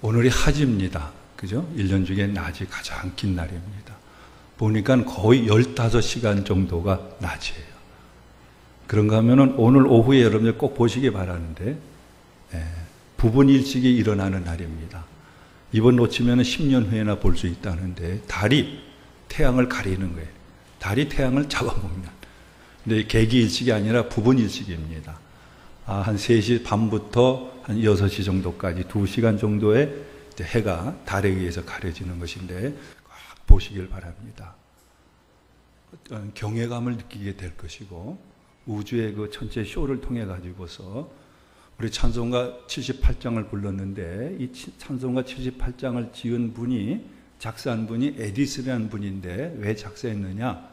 오늘이 하지입니다. 그죠? 1년 중에 낮이 가장 긴 날입니다. 보니까 거의 15시간 정도가 낮이에요. 그런가 하면은 오늘 오후에 여러분들 꼭 보시기 바라는데, 부분 일식이 일어나는 날입니다. 이번 놓치면 10년 후에나 볼 수 있다는데, 달이 태양을 가리는 거예요. 달이 태양을 잡아먹는. 근데 개기 일식이 아니라 부분 일식입니다. 한 3시 반부터 한 6시 정도까지 2시간 정도의 해가 달에 의해서 가려지는 것인데, 꼭 보시길 바랍니다. 경외감을 느끼게 될 것이고, 우주의 그 천체 쇼를 통해 가지고서 우리 찬송가 78장을 불렀는데, 이 찬송가 78장을 지은 분이, 작사한 분이 에디슨이라는 분인데, 왜 작사했느냐?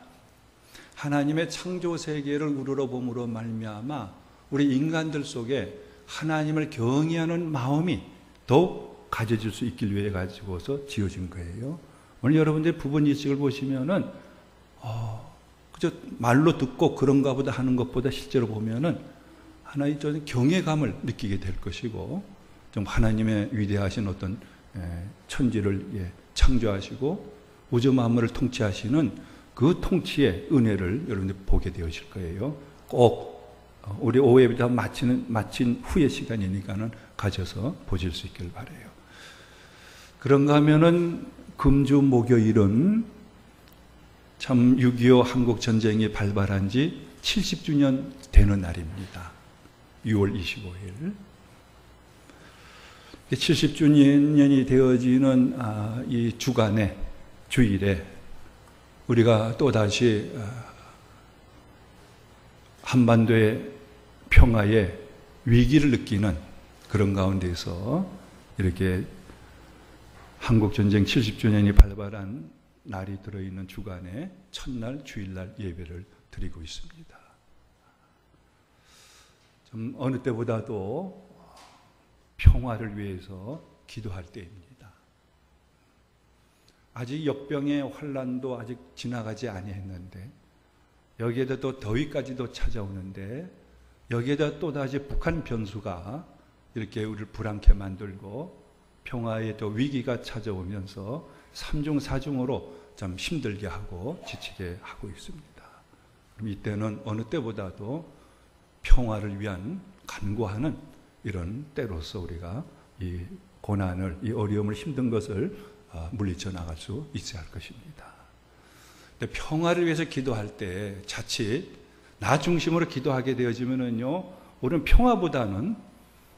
하나님의 창조 세계를 우러러봄으로 말미암아 우리 인간들 속에 하나님을 경외하는 마음이 더욱 가져질 수 있길 위해 가지고서 지어진 거예요. 오늘 여러분들 부분 일식을 보시면은 그저 말로 듣고 그런가 보다 하는 것보다 실제로 보면은 하나의 좀 경외감을 느끼게 될 것이고, 좀 하나님의 위대하신 어떤 천지를 창조하시고 우주 만물을 통치하시는 그 통치의 은혜를 여러분들 보게 되실 거예요. 꼭 우리 오후에부터 마친 후의 시간이니까는 가져서 보실 수 있길 바라요. 그런가 하면은 금주 목요일은 참 6.25 한국 전쟁이 발발한 지 70주년 되는 날입니다. 6월 25일. 70주년이 되어지는 이 주간에, 주일에 우리가 또다시 한반도의 평화의 위기를 느끼는 그런 가운데서 이렇게 한국전쟁 70주년이 발발한 날이 들어있는 주간에 첫날 주일날 예배를 드리고 있습니다. 좀 어느 때보다도 평화를 위해서 기도할 때입니다. 아직 역병의 환란도 아직 지나가지 아니했는데, 여기에다 또 더위까지도 찾아오는데, 여기에다 또다시 북한 변수가 이렇게 우리를 불안케 만들고 평화의 또 위기가 찾아오면서 3중 4중으로 참 힘들게 하고 지치게 하고 있습니다. 그럼 이때는 어느 때보다도 평화를 위한 간구하는 이런 때로서 우리가 이 고난을, 이 어려움을, 힘든 것을 물리쳐 나갈 수 있어야 할 것입니다. 근데 평화를 위해서 기도할 때 자칫 나 중심으로 기도하게 되어지면은요, 우리는 평화보다는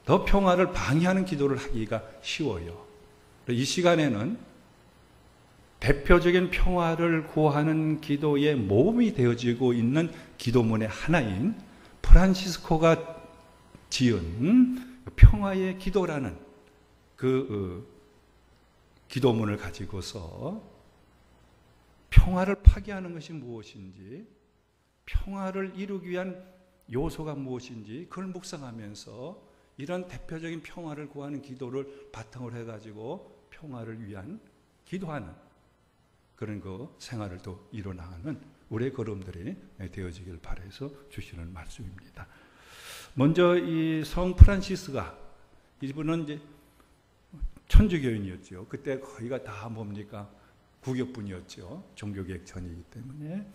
더 평화를 방해하는 기도를 하기가 쉬워요. 이 시간에는 대표적인 평화를 구하는 기도의 모범이 되어지고 있는 기도문의 하나인 프란시스코가 지은 평화의 기도라는 그 기도문을 가지고서 평화를 파괴하는 것이 무엇인지, 평화를 이루기 위한 요소가 무엇인지 그걸 묵상하면서 이런 대표적인 평화를 구하는 기도를 바탕으로 해가지고 평화를 위한 기도하는 그런 그 생활을 또 이뤄나가는 우리의 걸음들이 되어지길 바라서 주시는 말씀입니다. 먼저 이 성 프란시스가, 이분은 이제 천주교인이었죠. 그때 거의가 다 뭡니까? 구격분이었죠. 종교개혁 전이기 때문에.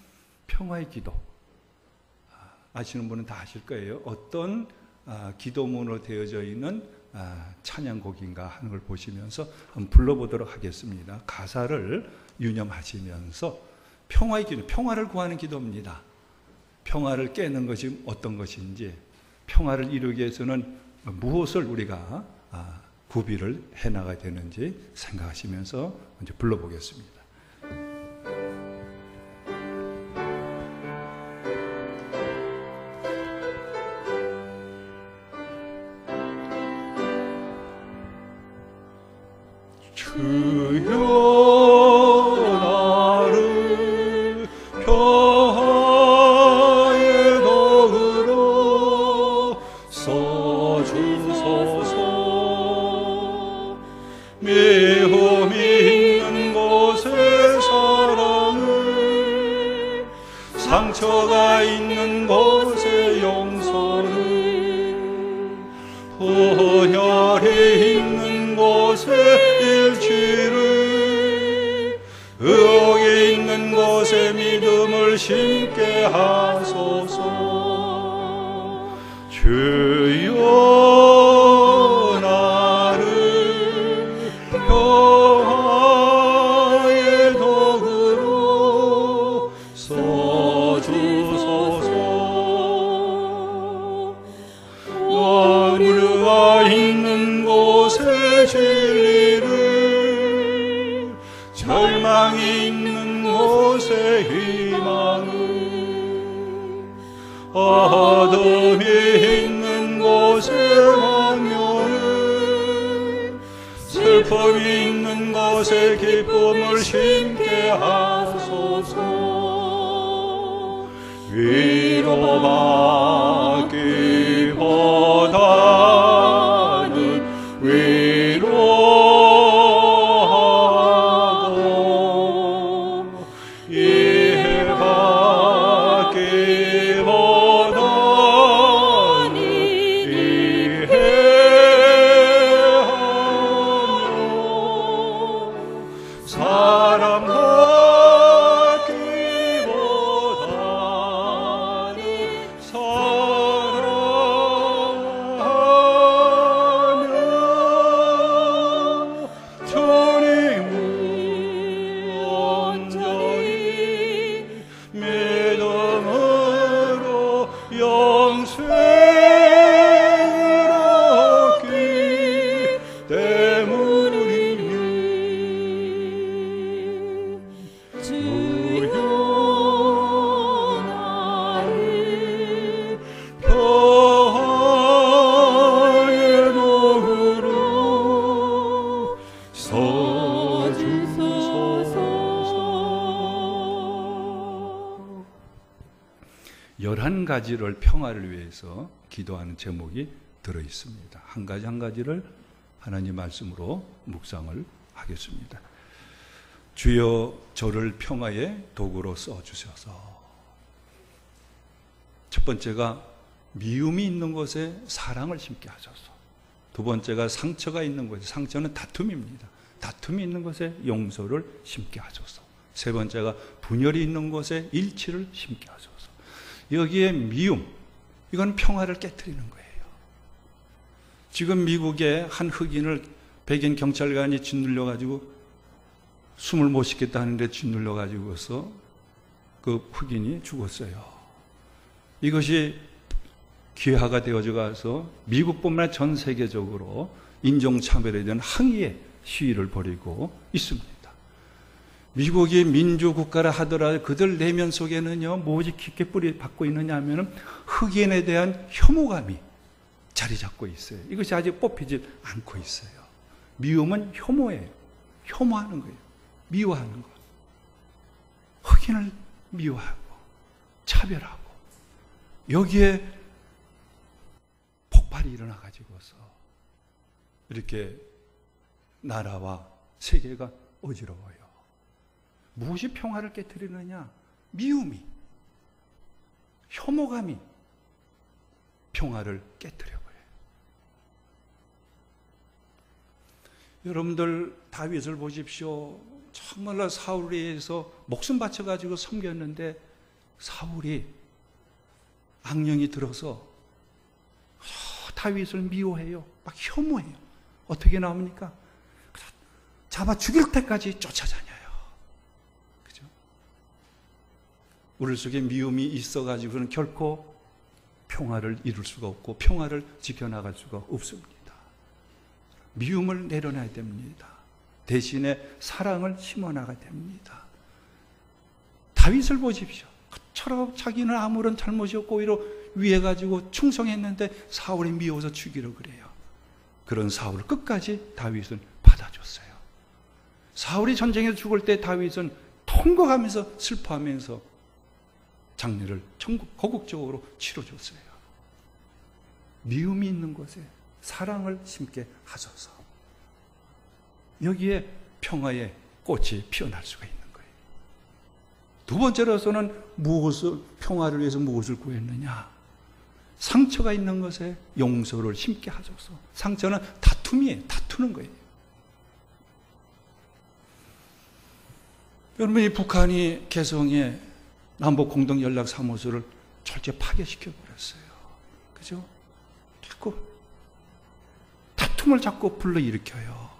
평화의 기도. 아시는 분은 다 아실 거예요. 어떤 기도문으로 되어져 있는 찬양곡인가 하는 걸 보시면서 한번 불러보도록 하겠습니다. 가사를 유념하시면서 평화의 기도, 평화를 구하는 기도입니다. 평화를 깨는 것이 어떤 것인지, 평화를 이루기 위해서는 무엇을 우리가 구비를 해나가야 되는지 생각하시면서 먼저 불러보겠습니다. 주여 나를 평화의 덕으로 써주소서. 미움 있는 곳에 사랑을, 상처가 있는 곳에 용서를, 분열이 있는 곳에 심게 하소서. 주여 나를 평화의 도구로 써주소서. 우리가 있는 곳에 진리를, 절망이 있는 곳에 희망을, 어둠이 있는 곳에 광명을, 슬픔이 있는 곳에 기쁨을 심게 하소서. 위로받기보다는 위로하고, 이해받기보다는 이해하며, 사랑받기보다는 사랑하며, 주님을 온전히 믿음으로 영생을 얻기 때문이니. 주여 나를 평화의 도구로 써주소서. 11가지를 평화를 위해서 기도하는 제목이 들어 있습니다. 한 가지 한 가지를 하나님 말씀으로 묵상을 하겠습니다. 주여 저를 평화의 도구로 써주셔서. 첫 번째가 미움이 있는 곳에 사랑을 심게 하소서. 두 번째가 상처가 있는 곳에, 상처는 다툼입니다. 다툼이 있는 곳에 용서를 심게 하소서. 세 번째가 분열이 있는 곳에 일치를 심게 하소서. 여기에 미움, 이건 평화를 깨트리는 거예요. 지금 미국의 한 흑인을 백인 경찰관이 짓눌려가지고 숨을 못 쉬겠다 하는데 짓눌려가지고서 그 흑인이 죽었어요. 이것이 기화가 되어져 가서 미국뿐만 아니라 전 세계적으로 인종차별에 대한 항의의 시위를 벌이고 있습니다. 미국이 민주국가라 하더라도 그들 내면 속에는요, 무엇이 깊게 뿌리 받고 있느냐 하면은 흑인에 대한 혐오감이 자리 잡고 있어요. 이것이 아직 뽑히지 않고 있어요. 미움은 혐오예요. 혐오하는 거예요. 미워하는 거. 흑인을 미워하고 차별하고, 여기에 폭발이 일어나 가지고서 이렇게 나라와 세계가 어지러워요. 무엇이 평화를 깨뜨리느냐? 미움이, 혐오감이 평화를 깨뜨려버려요. 여러분들 다윗을 보십시오. 정말로 사울에 의해서 목숨 바쳐가지고 섬겼는데 사울이 악령이 들어서 다윗을 미워해요. 막 혐오해요. 어떻게 나옵니까? 잡아 죽일 때까지 쫓아다녀요. 그죠? 우리 속에 미움이 있어가지고는 결코 평화를 이룰 수가 없고 평화를 지켜나갈 수가 없습니다. 미움을 내려놔야 됩니다. 대신에 사랑을 심어나가야 됩니다. 다윗을 보십시오. 그처럼 자기는 아무런 잘못이 없고 오히려 위해가지고 충성했는데 사울이 미워서 죽이려 그래요. 그런 사울을 끝까지 다윗은 받아줬어요. 사울이 전쟁에서 죽을 때 다윗은 통곡하면서 슬퍼하면서 장례를 거국적으로 치러줬어요. 미움이 있는 곳에 사랑을 심게 하소서. 여기에 평화의 꽃이 피어날 수가 있는 거예요. 두 번째로서는 평화를 위해서 무엇을 구했느냐? 상처가 있는 것에 용서를 심게 하소서. 상처는 다툼이에요. 다투는 거예요. 여러분, 이 북한이 개성에 남북 공동 연락 사무소를 철저히 파괴시켜 버렸어요. 그죠? 자꾸 다툼을 자꾸 불러일으켜요.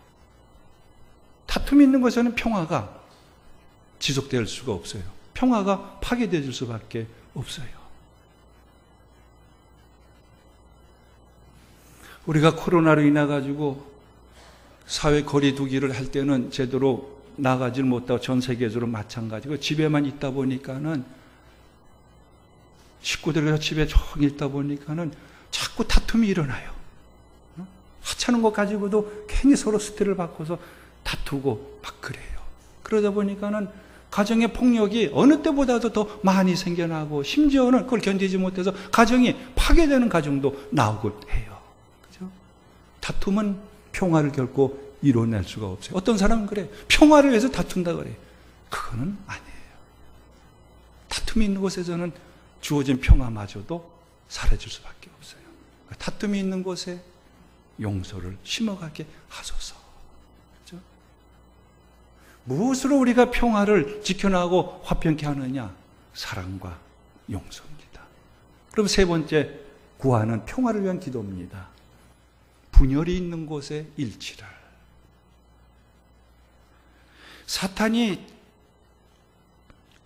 다툼이 있는 곳에는 평화가 지속될 수가 없어요. 평화가 파괴될 수밖에 없어요. 우리가 코로나로 인해 가지고 사회 거리 두기를 할 때는 제대로 나가질 못하고 전 세계적으로 마찬가지고 집에만 있다 보니까는 식구들과 집에 조용히 있다 보니까는 자꾸 다툼이 일어나요. 하찮은 것 가지고도 괜히 서로 스트레스를 받고서 다투고 막 그래요. 그러다 보니까는 가정의 폭력이 어느 때보다도 더 많이 생겨나고 심지어는 그걸 견디지 못해서 가정이 파괴되는 가정도 나오고 해요. 그죠? 다툼은 평화를 결코 이뤄낼 수가 없어요. 어떤 사람은 그래. 평화를 위해서 다툰다 그래요. 그거는 아니에요. 다툼이 있는 곳에서는 주어진 평화마저도 사라질 수밖에 없어요. 다툼이 있는 곳에 용서를 심어가게 하소서. 그렇죠? 무엇으로 우리가 평화를 지켜나가고 화평케 하느냐? 사랑과 용서입니다. 그럼 세 번째 구하는 평화를 위한 기도입니다. 분열이 있는 곳에 일치를. 사탄이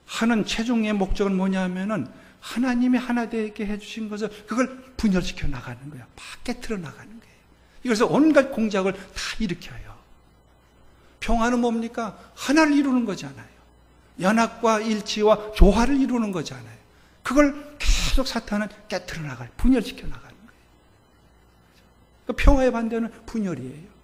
하는 최종의 목적은 뭐냐 하면은 하나님이 하나 되게 해주신 것을 그걸 분열시켜 나가는 거야. 막 깨트려 나가는 거예요. 이것을 온갖 공작을 다 일으켜요. 평화는 뭡니까? 하나를 이루는 거잖아요. 연합과 일치와 조화를 이루는 거잖아요. 그걸 계속 사탄은 깨트려 나가요. 분열시켜 나가는 거예요. 그 평화의 반대는 분열이에요.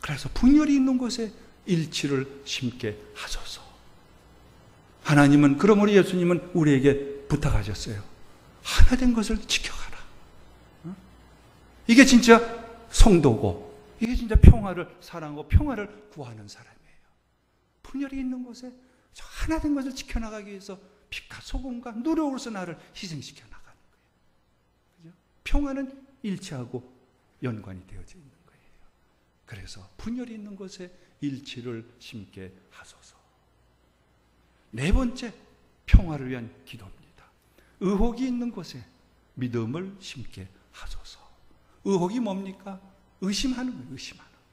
그래서 분열이 있는 곳에 일치를 심게 하소서. 하나님은 그러므로 예수님은 우리에게 부탁하셨어요. 하나 된 것을 지켜가라. 이게 진짜 성도고 이게 진짜 평화를 사랑하고 평화를 구하는 사람이에요. 분열이 있는 곳에 저 하나 된 것을 지켜나가기 위해서 빛과 소금과 노력으로서 나를 희생시켜 나가는 거예요. 그죠? 평화는 일치하고 연관이 되어져 있는 거예요. 그래서 분열이 있는 곳에 일치를 심게 하소서. 네 번째, 평화를 위한 기도입니다. 의혹이 있는 곳에 믿음을 심게 하소서. 의혹이 뭡니까? 의심하는 거예요. 의심하는 거예요.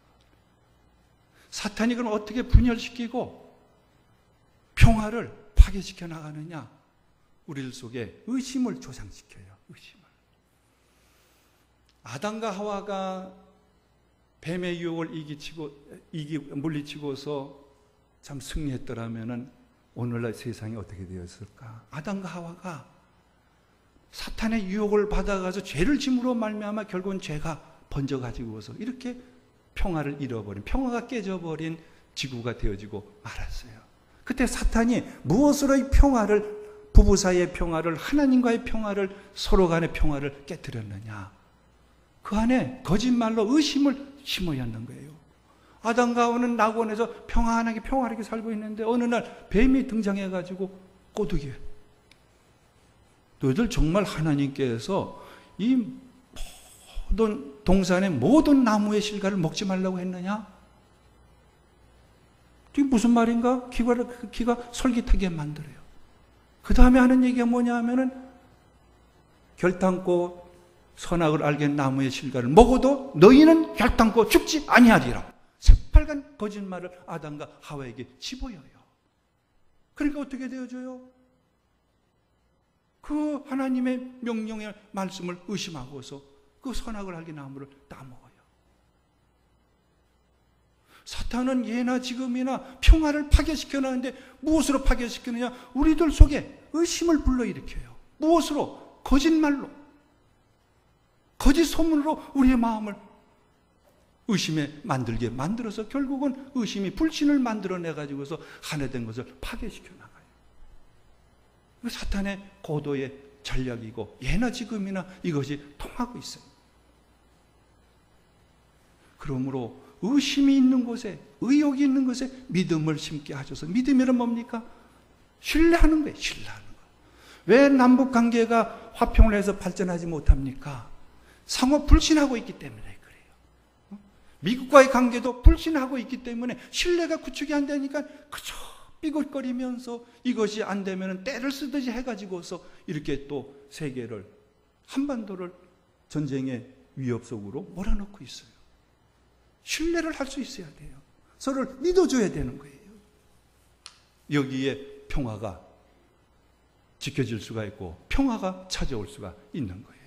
사탄이 그럼 어떻게 분열시키고 평화를 파괴시켜 나가느냐? 우리들 속에 의심을 조장시켜요. 의심을. 아담과 하와가 뱀의 유혹을 물리치고서 참 승리했더라면은 오늘날 세상이 어떻게 되었을까? 아담과 하와가 사탄의 유혹을 받아가서 죄를 짐으로 말미암아 결국은 죄가 번져가지고서 이렇게 평화를 잃어버린, 평화가 깨져버린 지구가 되어지고 말았어요. 그때 사탄이 무엇으로 이 평화를, 부부 사이의 평화를, 하나님과의 평화를, 서로 간의 평화를 깨뜨렸느냐? 그 안에 거짓말로 의심을 심어였는 거예요. 아담과 하와는 낙원에서 평화하게 살고 있는데 어느 날 뱀이 등장해가지고 꼬드겨. 너희들 정말 하나님께서 이 모든 동산의 모든 나무의 실과를 먹지 말라고 했느냐? 이게 무슨 말인가? 귀가 솔깃하게 만들어요. 그 다음에 하는 얘기가 뭐냐 하면은 결단코 선악을 알게 나무의 실과를 먹어도 너희는 결단코 죽지 아니하리라. 새빨간 거짓말을 아담과 하와에게 집어여요. 그러니까 어떻게 되어져요? 그 하나님의 명령의 말씀을 의심하고서 그 선악을 알게 나무를 따먹어요. 사탄은 예나 지금이나 평화를 파괴시켜 나는데 무엇으로 파괴시키느냐? 우리들 속에 의심을 불러일으켜요. 무엇으로? 거짓말로. 거짓 소문으로 우리의 마음을 의심에 만들게 만들어서 결국은 의심이 불신을 만들어내가지고서 하나 된 것을 파괴시켜 나가요. 사탄의 고도의 전략이고 예나 지금이나 이것이 통하고 있어요. 그러므로 의심이 있는 곳에, 의욕이 있는 곳에 믿음을 심게 하셔서, 믿음이란 뭡니까? 신뢰하는 거예요. 신뢰하는 거. 왜 남북관계가 화평을 해서 발전하지 못합니까? 상호 불신하고 있기 때문에 그래요. 미국과의 관계도 불신하고 있기 때문에 신뢰가 구축이 안 되니까 그저 삐걱거리면서 이것이 안 되면 때를 쓰듯이 해가지고서 이렇게 또 세계를, 한반도를 전쟁의 위협 속으로 몰아넣고 있어요. 신뢰를 할 수 있어야 돼요. 서로를 믿어줘야 되는 거예요. 여기에 평화가 지켜질 수가 있고 평화가 찾아올 수가 있는 거예요.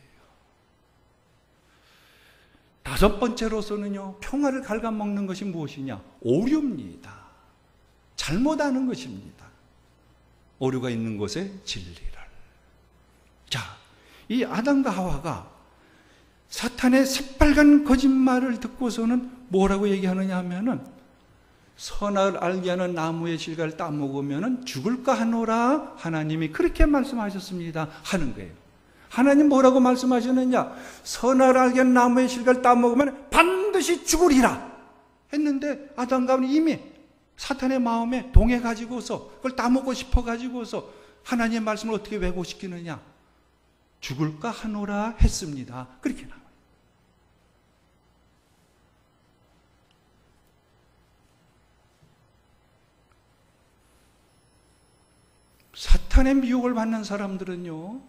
다섯 번째로서는요, 평화를 갉아먹는 것이 무엇이냐? 오류입니다. 잘못하는 것입니다. 오류가 있는 곳에 진리를. 자, 이 아담과 하와가 사탄의 새빨간 거짓말을 듣고서는 뭐라고 얘기하느냐 하면은, 선악을 알게 하는 나무의 실과를 따먹으면 죽을까 하노라 하나님이 그렇게 말씀하셨습니다 하는 거예요. 하나님 뭐라고 말씀하셨느냐? 선악을 알게 하는 나무의 실과를 따먹으면 반드시 죽으리라 했는데, 아담과 하와는 이미 사탄의 마음에 동해가지고서 그걸 따먹고 싶어가지고서 하나님의 말씀을 어떻게 왜곡시키느냐? 죽을까 하노라 했습니다. 그렇게 나와요. 사탄의 미혹을 받는 사람들은요,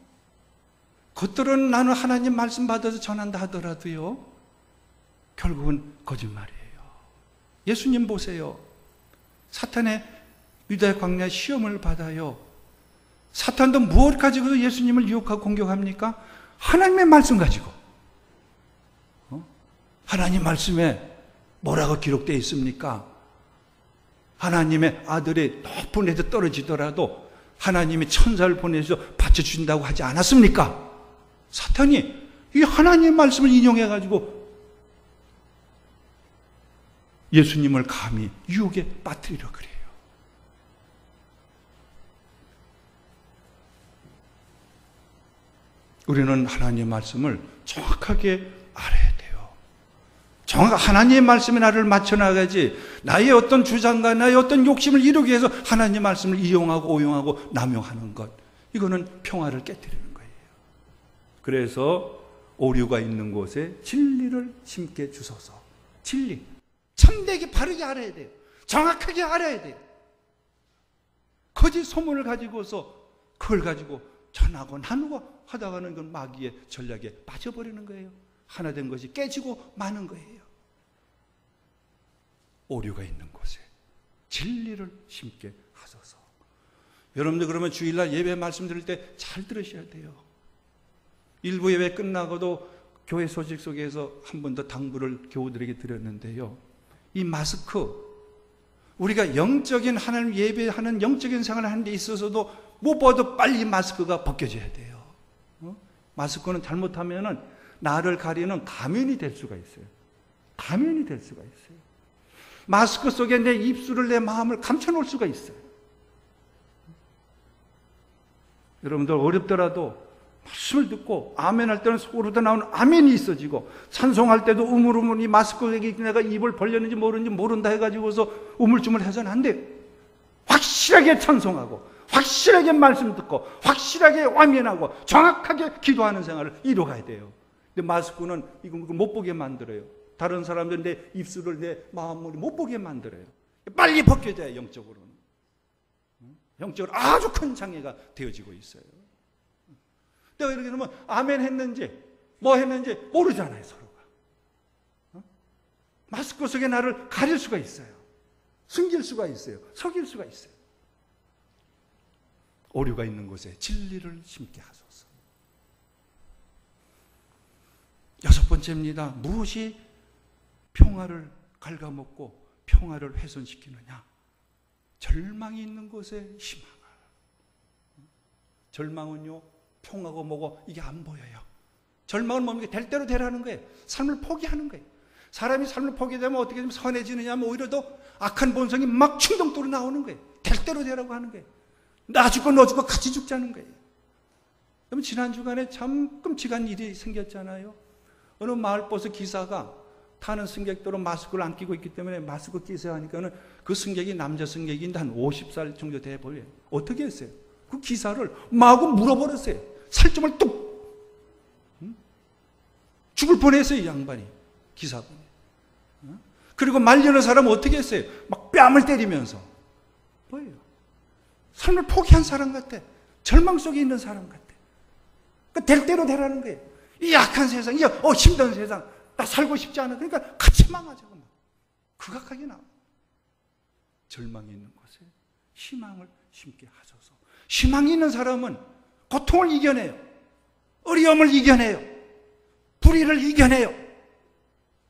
겉들은 나는 하나님 말씀 받아서 전한다 하더라도요, 결국은 거짓말이에요. 예수님 보세요. 사탄의 유대 광야 시험을 받아요. 사탄도 무엇 가지고 예수님을 유혹하고 공격합니까? 하나님의 말씀 가지고. 하나님 말씀에 뭐라고 기록되어 있습니까? 하나님의 아들이 높은 데서 떨어지더라도 하나님이 천사를 보내서 받쳐주신다고 하지 않았습니까? 사탄이 이 하나님의 말씀을 인용해가지고 예수님을 감히 유혹에 빠뜨리려 그래요. 우리는 하나님의 말씀을 정확하게 알아야 돼요. 하나님의 말씀에 나를 맞춰나가지, 나의 어떤 주장과 나의 어떤 욕심을 이루기 위해서 하나님의 말씀을 이용하고 오용하고 남용하는 것, 이거는 평화를 깨뜨리는 거예요. 그래서 오류가 있는 곳에 진리를 심게 주소서. 진리, 참되게 바르게 알아야 돼요. 정확하게 알아야 돼요. 거짓 소문을 가지고서 그걸 가지고 전하고 나누고 하다가는 그 마귀의 전략에 빠져버리는 거예요. 하나 된 것이 깨지고 마는 거예요. 오류가 있는 곳에 진리를 심게 하소서. 여러분들 그러면 주일날 예배 말씀 드릴 때 잘 들으셔야 돼요. 일부 예배 끝나고도 교회 소식 속에서 한 번 더 당부를 교우들에게 드렸는데요. 이 마스크, 우리가 영적인 하나님 예배하는 영적인 생활을 하는 데 있어서도 무엇보다도 빨리 마스크가 벗겨져야 돼요. 마스크는 잘못하면은 나를 가리는 가면이 될 수가 있어요. 가면이 될 수가 있어요. 마스크 속에 내 입술을, 내 마음을 감춰놓을 수가 있어요. 여러분들 어렵더라도 말씀을 듣고 아멘 할 때는 속으로도 나오는 아멘이 있어지고, 찬송할 때도 우물우물 이 마스크에 내가 입을 벌렸는지 모르는지 모른다 해가지고서 우물쭈물해서는 안 돼요. 확실하게 찬송하고 확실하게 말씀 듣고 확실하게 아멘하고 정확하게 기도하는 생활을 이뤄가야 돼요. 근데 마스크는 이거 못 보게 만들어요. 다른 사람들 내 입술을, 내 마음을 못 보게 만들어요. 빨리 벗겨져야 영적으로는. 영적으로 아주 큰 장애가 되어지고 있어요. 내가 이렇게 되면 아멘 했는지 뭐 했는지 모르잖아요, 서로가. 마스크 속에 나를 가릴 수가 있어요. 숨길 수가 있어요. 속일 수가 있어요. 오류가 있는 곳에 진리를 심게 하소서. 여섯 번째입니다. 무엇이 평화를 갉아먹고 평화를 훼손시키느냐? 절망이 있는 곳에 희망을. 절망은요, 평화고 뭐고 이게 안 보여요. 절망은 뭡니까? 될 대로 되라는 거예요. 삶을 포기하는 거예요. 사람이 삶을 포기되면 어떻게 좀 선해지느냐 하면 오히려 더 악한 본성이 막 충동적으로 나오는 거예요. 될 대로 되라고 하는 거예요. 나 죽고 너 죽고 같이 죽자는 거예요. 그럼 지난 주간에 참 끔찍한 일이 생겼잖아요. 어느 마을버스 기사가 타는 승객들은 마스크를 안 끼고 있기 때문에 마스크 끼세요 하니까는 그 승객이 남자 승객인데 한 50살 정도 돼 보여요. 어떻게 했어요? 그 기사를 마구 물어버렸어요. 살점을 뚝! 죽을 뻔했어요, 이 양반이. 기사분이. 그리고 말리는 사람은 어떻게 했어요? 막 뺨을 때리면서. 뭐예요? 삶을 포기한 사람 같아. 절망 속에 있는 사람 같아. 될 대로 되라는 거예요. 이 약한 세상, 이 힘든 세상, 나 살고 싶지 않아. 그러니까 같이 망하자고. 극악하게 나와. 절망이 있는 곳에 희망을 심게 하소서. 희망이 있는 사람은 고통을 이겨내요. 어려움을 이겨내요. 불의를 이겨내요.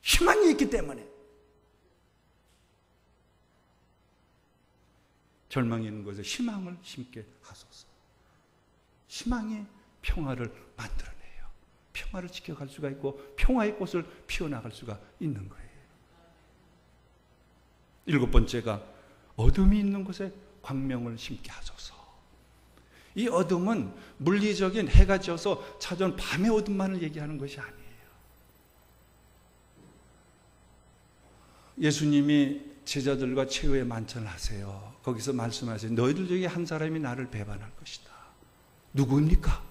희망이 있기 때문에. 절망이 있는 곳에 희망을 심게 하소서. 희망이 평화를 만들어내요. 평화를 지켜갈 수가 있고 평화의 꽃을 피워나갈 수가 있는 거예요. 7번째가 어둠이 있는 곳에 광명을 심게 하소서. 이 어둠은 물리적인 해가 져서 찾아온 밤의 어둠만을 얘기하는 것이 아니에요. 예수님이 제자들과 최후의 만찬을 하세요. 거기서 말씀하세요. 너희들 중에 한 사람이 나를 배반할 것이다. 누구입니까?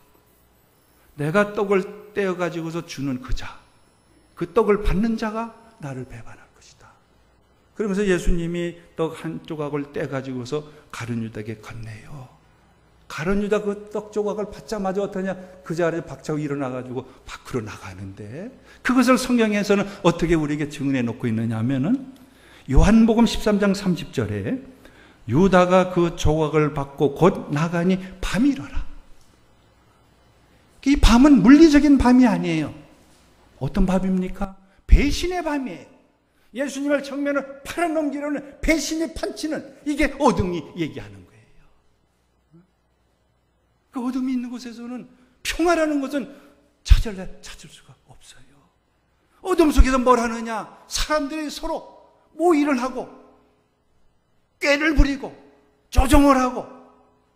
내가 떡을 떼어가지고서 주는 그 자, 그 떡을 받는 자가 나를 배반할 것이다. 그러면서 예수님이 떡 한 조각을 떼가지고서 가룟 유다에게 건네요. 가룟 유다 그 떡 조각을 받자마자 어떠냐? 그 자리에 박차고 일어나가지고 밖으로 나가는데, 그것을 성경에서는 어떻게 우리에게 증언해 놓고 있느냐 하면은 요한복음 13장 30절에 유다가 그 조각을 받고 곧 나가니 밤이 이르라. 이 밤은 물리적인 밤이 아니에요. 어떤 밤입니까? 배신의 밤이에요. 예수님을 정면을 팔아넘기려는 배신이 판치는, 이게 어둠이 얘기하는 거예요. 그 어둠이 있는 곳에서는 평화라는 것은 찾을 수가 없어요. 어둠 속에서 뭘 하느냐? 사람들이 서로 모의를 하고 꾀를 부리고 조종을 하고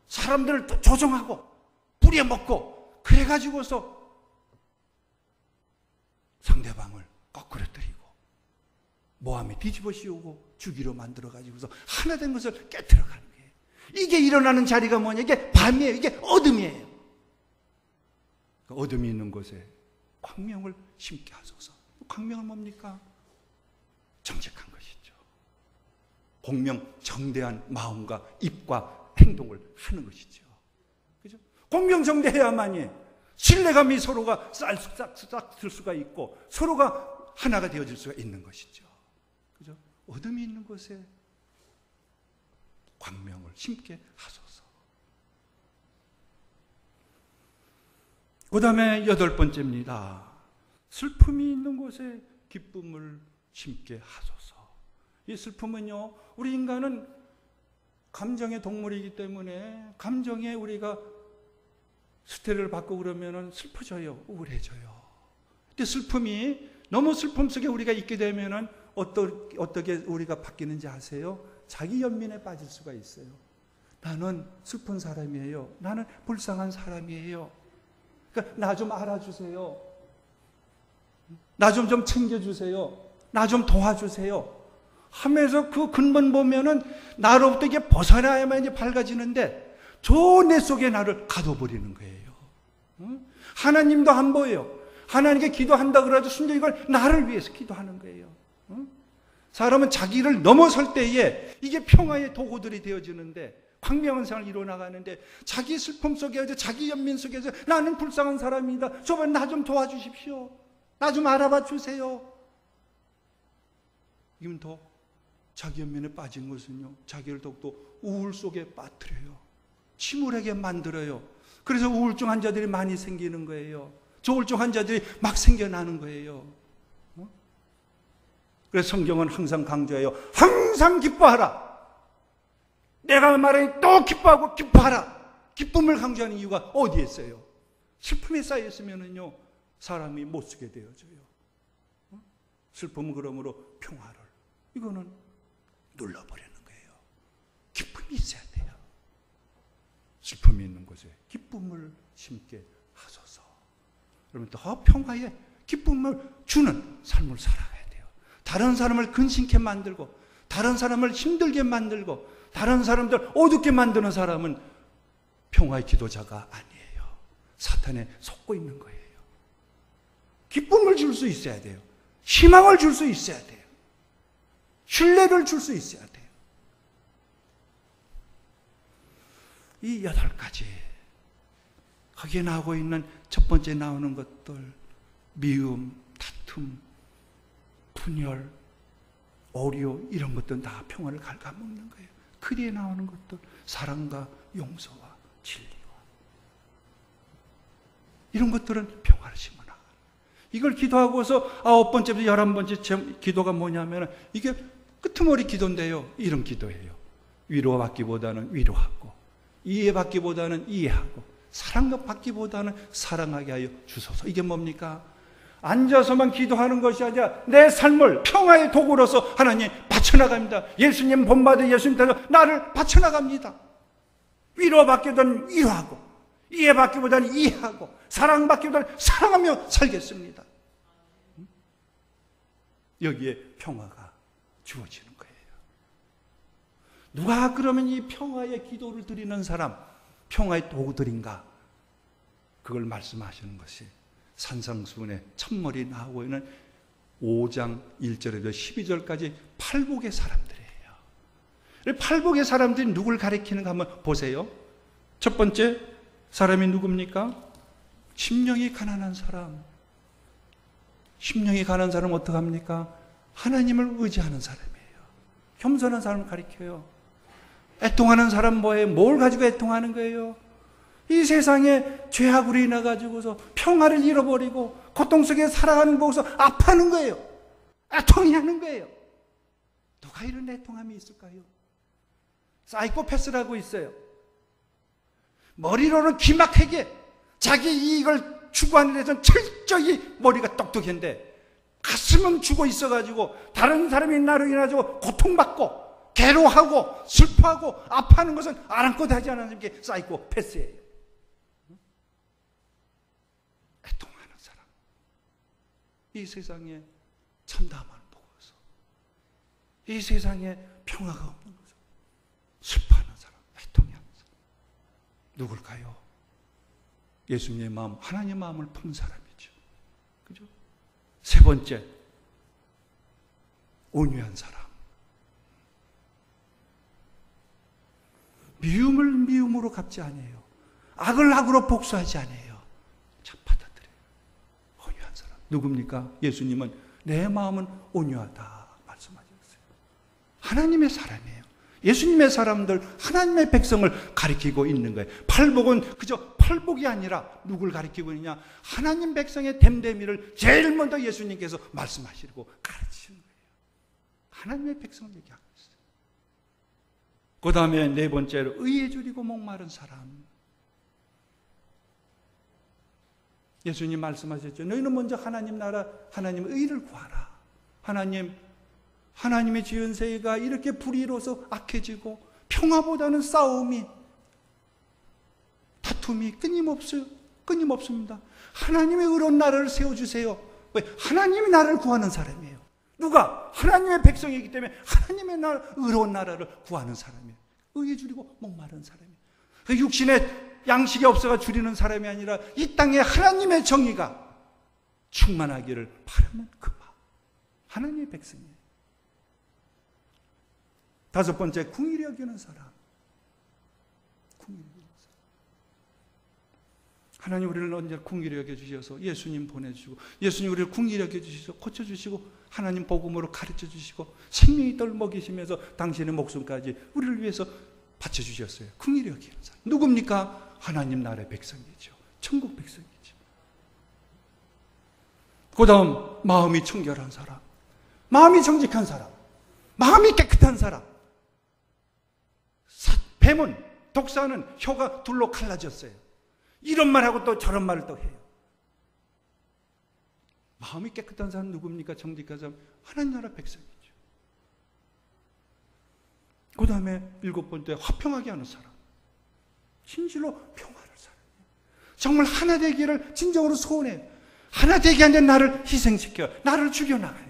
사람들을 또 조종하고 부려먹고, 그래가지고서 상대방을 거꾸러뜨리고 모함에 뒤집어 씌우고 죽이로 만들어가지고서 하나 된 것을 깨트려가는 거예요. 이게 일어나는 자리가 뭐냐? 이게 밤이에요. 이게 어둠이에요. 그 어둠이 있는 곳에 광명을 심게 하소서. 광명은 뭡니까? 정직한 것이죠. 공명정대한 마음과 입과 행동을 하는 것이죠. 그죠? 공명정대해야만이 신뢰감이 서로가 싹 들 수가 있고 서로가 하나가 되어질 수가 있는 것이죠. 그죠? 어둠이 있는 곳에 광명을 심게 하소서. 그 다음에 8번째입니다. 슬픔이 있는 곳에 기쁨을 심게 하소서. 이 슬픔은요, 우리 인간은 감정의 동물이기 때문에 감정에 우리가 스트레스를 받고 그러면은 슬퍼져요. 우울해져요. 근데 슬픔이 너무 슬픔 속에 우리가 있게 되면은 어떻게 우리가 바뀌는지 아세요? 자기 연민에 빠질 수가 있어요. 나는 슬픈 사람이에요. 나는 불쌍한 사람이에요. 그러니까 나 좀 알아주세요. 나 좀 챙겨주세요. 나 좀 도와주세요. 하면서 그 근본 보면은 나로부터 이게 벗어나야만 이제 밝아지는데 저 내 속에 나를 가둬버리는 거예요. 하나님도 안 보여요. 하나님께 기도한다 그래도 순전히 이걸 나를 위해서 기도하는 거예요. 사람은 자기를 넘어설 때에 이게 평화의 도구들이 되어지는데, 광명한 생활을 이루어나가는데 자기 슬픔 속에서 자기 연민 속에서 나는 불쌍한 사람이다. 저번 나 좀 도와주십시오. 나 좀 알아봐 주세요. 이건 더 자기 연민에 빠진 것은요, 자기를 더욱더 우울 속에 빠뜨려요. 침울하게 만들어요. 그래서 우울증 환자들이 많이 생기는 거예요. 조울증 환자들이 막 생겨나는 거예요. 그래서 성경은 항상 강조해요. 항상 기뻐하라. 내가 말하니 또 기뻐하고 기뻐하라. 기쁨을 강조하는 이유가 어디에 있어요? 슬픔에 쌓여 있으면은요, 사람이 못 쓰게 되어져요. 슬픔은 그러므로 평화를, 이거는 눌러버리는 거예요. 기쁨이 있어야 돼요. 슬픔이 있는 곳에 기쁨을 심게 하소서. 그러면 더 평화에 기쁨을 주는 삶을 살아가야 돼요. 다른 사람을 근심케 만들고, 다른 사람을 힘들게 만들고, 다른 사람들 어둡게 만드는 사람은 평화의 기도자가 아니에요. 사탄에 속고 있는 거예요. 기쁨을 줄 수 있어야 돼요. 희망을 줄 수 있어야 돼요. 신뢰를 줄 수 있어야 돼요. 이 8가지. 거기에 나오고 있는 첫 번째 나오는 것들, 미움, 다툼, 분열, 오류, 이런 것들은 다 평화를 갉아먹는 거예요. 그 뒤에 나오는 것들, 사랑과 용서와 진리와. 이런 것들은 평화를 심어나가는 거예요. 이걸 기도하고서 9번째부터 11번째 기도가 뭐냐면, 이게 끄트머리 기도인데요. 이런 기도예요. 위로받기보다는 위로하고, 이해받기보다는 이해하고, 사랑받기보다는 사랑하게 하여 주소서. 이게 뭡니까? 앉아서만 기도하는 것이 아니라 내 삶을 평화의 도구로서 하나님 바쳐나갑니다. 예수님 본받은 예수님 따라 나를 바쳐나갑니다. 위로받기보다는 위로하고, 이해받기보다는 이해하고, 사랑받기보다는 사랑하며 살겠습니다. 여기에 평화가 주어지는 거예요. 누가 그러면 이 평화의 기도를 드리는 사람, 평화의 도구들인가? 그걸 말씀하시는 것이 산상수훈의 첫머리 나오고 있는 5장 1절에서 12절까지 팔복의 사람들이에요. 팔복의 사람들이 누굴 가리키는가 한번 보세요. 첫 번째 사람이 누굽니까? 심령이 가난한 사람. 심령이 가난한 사람은 어떡합니까? 하나님을 의지하는 사람이에요. 겸손한 사람을 가리켜요. 애통하는 사람 뭐예요? 뭘 가지고 애통하는 거예요? 이 세상에 죄악으로 인해 가지고서 평화를 잃어버리고 고통 속에 살아가는 거기서 아파하는 거예요. 애통하는 거예요. 누가 이런 애통함이 있을까요? 사이코패스라고 있어요. 머리로는 기막하게 자기 이익을 추구하는 데서는 철저히 머리가 똑똑한데, 가슴은 죽어 있어가지고 다른 사람이 나로 인해가지고 고통받고 괴로워하고 슬퍼하고 아파하는 것은 아랑곳 하지 않는 게 사이코패스예요. 애통하는 사람, 이 세상에 참담함을 보고서, 이 세상에 평화가 없는 것을 슬퍼하는 사람, 애통해하는 사람, 누굴까요? 예수님의 마음, 하나님의 마음을 품 사람이죠. 그죠? 세 번째, 온유한 사람. 미움을 미움으로 갚지 않아요. 악을 악으로 복수하지 않아요. 참 받아들여요. 온유한 사람. 누굽니까? 예수님은 내 마음은 온유하다 말씀하셨어요. 하나님의 사람이에요. 예수님의 사람들, 하나님의 백성을 가리키고 있는 거예요. 팔복은 그저 팔복이 아니라 누굴 가리키고 있느냐? 하나님 백성의 됨됨이를 제일 먼저 예수님께서 말씀하시고 가르치는 거예요. 하나님의 백성을 얘기하고 있어요. 그 다음에 네 번째로 의에 줄이고 목마른 사람. 예수님 말씀하셨죠. 너희는 먼저 하나님 나라, 하나님의 의를 구하라. 하나님의 지은 세계가 이렇게 불의로서 악해지고 평화보다는 싸움이, 다툼이 끊임없습니다. 하나님의 의로운 나라를 세워주세요. 왜? 하나님이 나라를 구하는 사람이에요. 누가? 하나님의 백성이기 때문에 하나님의 나라, 의로운 나라를 구하는 사람이에요. 의에 줄이고 목마른 사람이에요. 그 육신에 양식이 없어가 줄이는 사람이 아니라 이 땅에 하나님의 정의가 충만하기를 바라는 그 마음. 하나님의 백성이에요. 다섯 번째, 궁일이 여기는 사람. 궁일이 여기는 사람. 하나님 우리를 언제나 궁일이 여겨주셔서 예수님 보내주시고, 예수님 우리를 궁일이 여겨주셔서 고쳐주시고, 하나님 복음으로 가르쳐주시고, 생명이 떡을 먹이시면서 당신의 목숨까지 우리를 위해서 바쳐주셨어요. 궁일이 여기는 사람. 누굽니까? 하나님 나라의 백성이죠. 천국 백성이죠. 그 다음, 마음이 청결한 사람. 마음이 정직한 사람. 마음이 깨끗한 사람. 뱀은, 독사는 혀가 둘로 갈라졌어요. 이런 말하고 또 저런 말을 또 해요. 마음이 깨끗한 사람 누굽니까? 정직한 사람, 하나님 나라 백성이죠. 그 다음에 일곱 번째, 화평하게 하는 사람. 진실로 평화를 살아요. 정말 하나 되기를 진정으로 소원해요. 하나 되게 하는데 나를 희생시켜요. 나를 죽여나가요.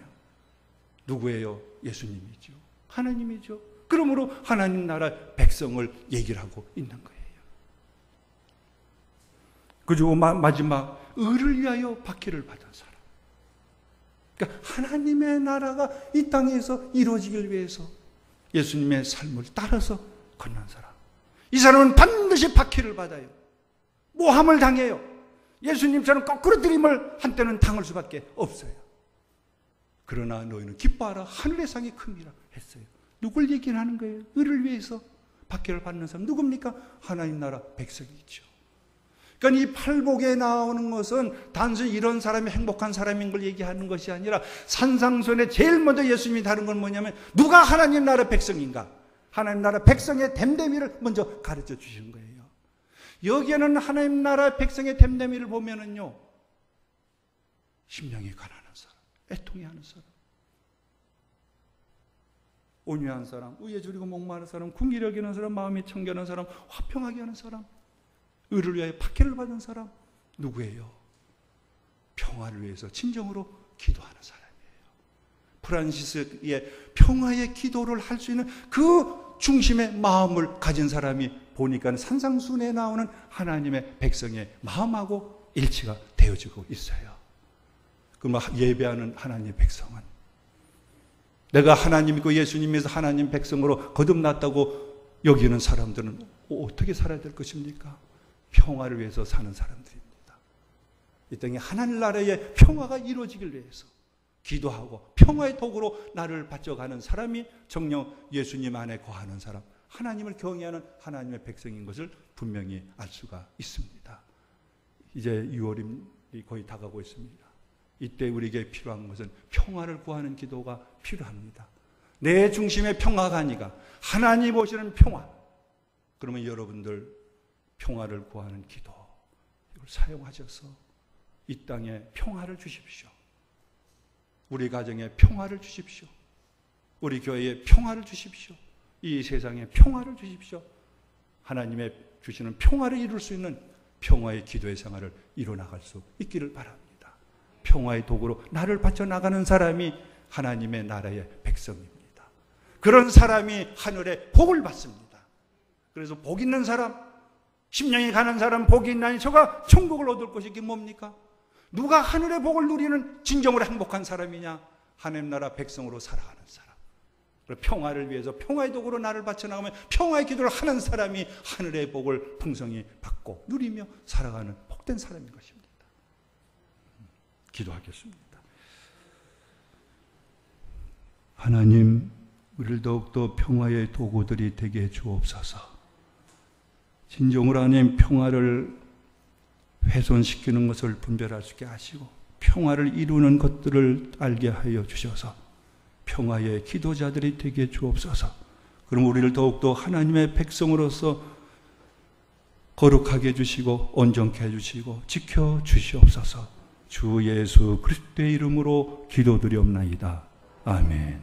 누구예요? 예수님이죠. 하나님이죠. 그러므로 하나님 나라 백성을 얘기를 하고 있는 거예요. 그리고 마지막, 의를 위하여 박해를 받은 사람. 그러니까 하나님의 나라가 이 땅에서 이루어지길 위해서 예수님의 삶을 따라서 걷는 사람. 이 사람은 반드시 박해를 받아요. 모함을 당해요. 예수님처럼 거꾸로 들임을 한때는 당할 수밖에 없어요. 그러나 너희는 기뻐하라, 하늘의 상이 큼이라 했어요. 누굴 얘기하는 거예요? 의를 위해서 박해를 받는 사람 누굽니까? 하나님 나라 백성이죠. 그러니까 이 팔복에 나오는 것은 단순히 이런 사람이 행복한 사람인 걸 얘기하는 것이 아니라 산상수훈에 제일 먼저 예수님이 다룬 건 뭐냐면 누가 하나님 나라 백성인가? 하나님 나라 백성의 됨됨이를 먼저 가르쳐 주시는 거예요. 여기에는 하나님 나라 백성의 됨됨이를 보면은요, 심령이 가난한 사람, 애통해하는 사람, 온유한 사람, 의에 줄이고 목마른 사람, 궁리 여기는 사람, 마음이 청결한 사람, 화평하게 하는 사람, 의를 위하여 박해를 받은 사람 누구예요? 평화를 위해서 진정으로 기도하는 사람이에요. 프란시스의 평화의 기도를 할 수 있는 그 중심의 마음을 가진 사람이 보니까 산상수훈에 나오는 하나님의 백성의 마음하고 일치가 되어지고 있어요. 그럼 예배하는 하나님의 백성은 내가 하나님이고 예수님에서 하나님 백성으로 거듭났다고 여기는 사람들은 어떻게 살아야 될 것입니까? 평화를 위해서 사는 사람들입니다. 이 땅에 하나님 나라의 평화가 이루어지길 위해서 기도하고 평화의 도구로 나를 바쳐가는 사람이 정녕 예수님 안에 거하는 사람, 하나님을 경외하는 하나님의 백성인 것을 분명히 알 수가 있습니다. 이제 6월이 거의 다가오고 있습니다. 이때 우리에게 필요한 것은 평화를 구하는 기도가 필요합니다. 내 중심의 평화가 아니라 하나님 보시는 평화. 그러면 여러분들 평화를 구하는 기도 이걸 사용하셔서 이 땅에 평화를 주십시오. 우리 가정에 평화를 주십시오. 우리 교회에 평화를 주십시오. 이 세상에 평화를 주십시오. 하나님의 주시는 평화를 이룰 수 있는 평화의 기도의 생활을 이뤄나갈 수 있기를 바랍니다. 평화의 도구로 나를 바쳐나가는 사람이 하나님의 나라의 백성입니다. 그런 사람이 하늘의 복을 받습니다. 그래서 복 있는 사람, 심령이 가는 사람 복이 있나니 저가 천국을 얻을 것이 이게 뭡니까? 누가 하늘의 복을 누리는 진정으로 행복한 사람이냐? 하나님 나라 백성으로 살아가는 사람. 평화를 위해서 평화의 도구로 나를 바쳐나가면 평화의 기도를 하는 사람이 하늘의 복을 풍성히 받고 누리며 살아가는 복된 사람인 것입니다. 기도하겠습니다. 하나님, 우리를 더욱더 평화의 도구들이 되게 해 주옵소서. 진정으로 하나님 평화를 훼손시키는 것을 분별할 수 있게 하시고 평화를 이루는 것들을 알게 하여 주셔서 평화의 기도자들이 되게 해 주옵소서. 그럼 우리를 더욱더 하나님의 백성으로서 거룩하게 해주시고 온전케 해주시고 지켜주시옵소서. 주 예수 그리스도의 이름으로 기도드리옵나이다. 아멘.